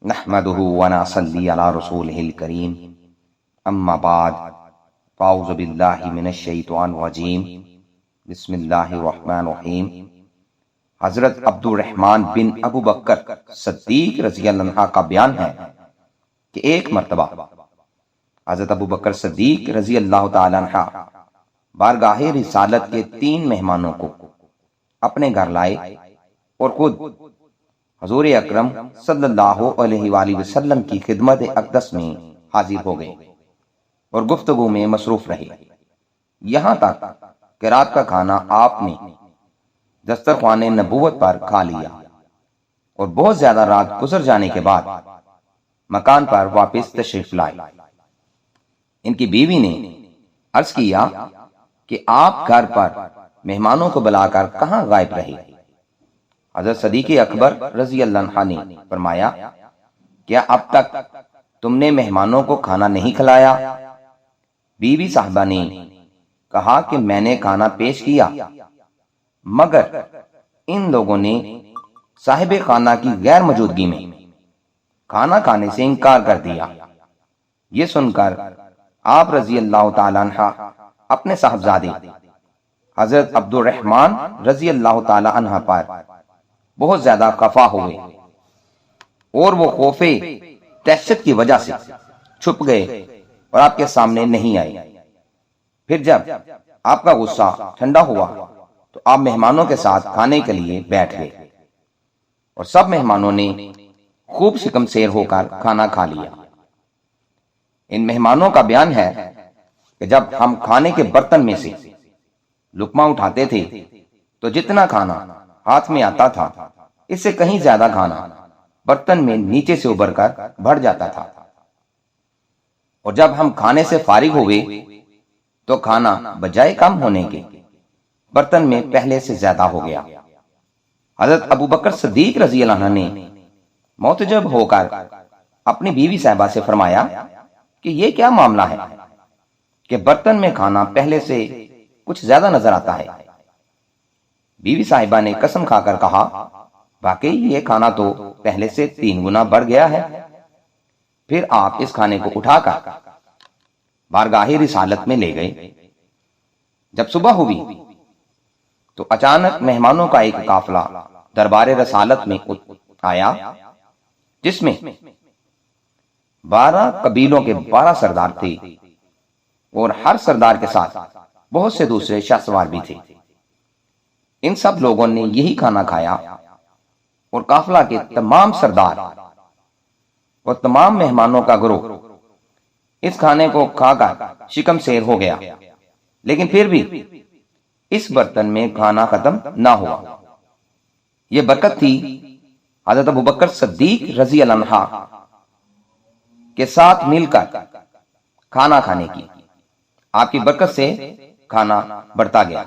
نحمده ونصلي على رسوله الكريم اما بعد فاعوذ باللہ من الشیطان الرجیم بسم اللہ الرحمن الرحیم۔ حضرت عبد الرحمن بن ابو بکر صدیق رضی اللہ عنہ کا بیان ہے کہ ایک مرتبہ حضرت ابو بکر صدیق رضی اللہ تعالی عنہ بارگاہ رسالت کے 3 مہمانوں کو اپنے گھر لائے اور خود حضور اکرم صلی اللہ علیہ وآلہ وسلم کی خدمت اقدس میں حاضر ہو گئے اور گفتگو میں مصروف رہے، یہاں تک کہ رات کا کھانا آپ نے دسترخوان نبوت پر کھا لیا اور بہت زیادہ رات گزر جانے کے بعد مکان پر واپس تشریف لائے۔ ان کی بیوی نے عرض کیا کہ آپ گھر پر مہمانوں کو بلا کر کہاں غائب رہے؟ حضرت صدیق اکبر رضی اللہ عنہ نے فرمایا، کیا اب تک تم نے مہمانوں کو کھانا نہیں کھلایا؟ بیوی صاحبہ نے کہا کہ میں نے کھانا پیش کیا، مگر ان لوگوں نے صاحب خانہ کی غیر موجودگی میں کھانا کھانے سے انکار کر دیا۔ یہ سن کر آپ رضی اللہ تعالی عنہ اپنے صاحبزادے حضرت عبد الرحمن رضی اللہ تعالی عنہ پر بہت زیادہ خفا ہوئے اور وہ خوف دہشت کی وجہ سے چھپ گئے اور آپ کے سامنے نہیں آئے۔ پھر جب آپ کا غصہ ٹھنڈا ہوا تو آپ مہمانوں کے ساتھ کھانے کے لیے بیٹھ گئے اور سب مہمانوں نے خوب شکم سیر ہو کر کھانا کھا لیا۔ ان مہمانوں کا بیان ہے کہ جب ہم کھانے کے برتن میں سے لقمہ اٹھاتے تھے تو جتنا کھانا ہاتھ میں آتا تھا اس سے کہیں زیادہ کھانا برتن میں نیچے سے ابھر کر بھر جاتا تھا، اور جب ہم کھانے سے فارغ ہوئے تو کھانا بجائے کم ہونے کے برتن میں پہلے سے زیادہ ہو گیا۔ حضرت ابو بکر صدیق رضی اللہ عنہ نے معتجب ہو کر اپنی بیوی صاحبہ سے فرمایا کہ یہ کیا معاملہ ہے کہ برتن میں کھانا پہلے سے کچھ زیادہ نظر آتا ہے؟ بیوی صاحبہ نے قسم کھا کر کہا، واقعی یہ کھانا تو پہلے سے 3 گنا بڑھ گیا ہے۔ پھر آپ اس کھانے کو اٹھا کر بارگاہ رسالت میں لے گئے۔ جب صبح ہوئی تو اچانک مہمانوں کا ایک قافلہ دربار رسالت میں آیا، جس میں 12 قبیلوں کے 12 سردار تھے اور ہر سردار کے ساتھ بہت سے دوسرے شاہ سوار بھی تھے۔ ان سب لوگوں نے یہی کھانا کھایا اور قافلہ کے تمام سردار اور تمام مہمانوں کا گروہ اس کھانے کو کھا کر شکم سیر ہو گیا، لیکن پھر بھی اس برتن میں کھانا ختم نہ ہوا۔ یہ برکت تھی حضرت ابو بکر صدیق رضی اللہ عنہ کے ساتھ مل کر کھانا کھانے کی۔ آپ کی برکت سے کھانا بڑھتا گیا۔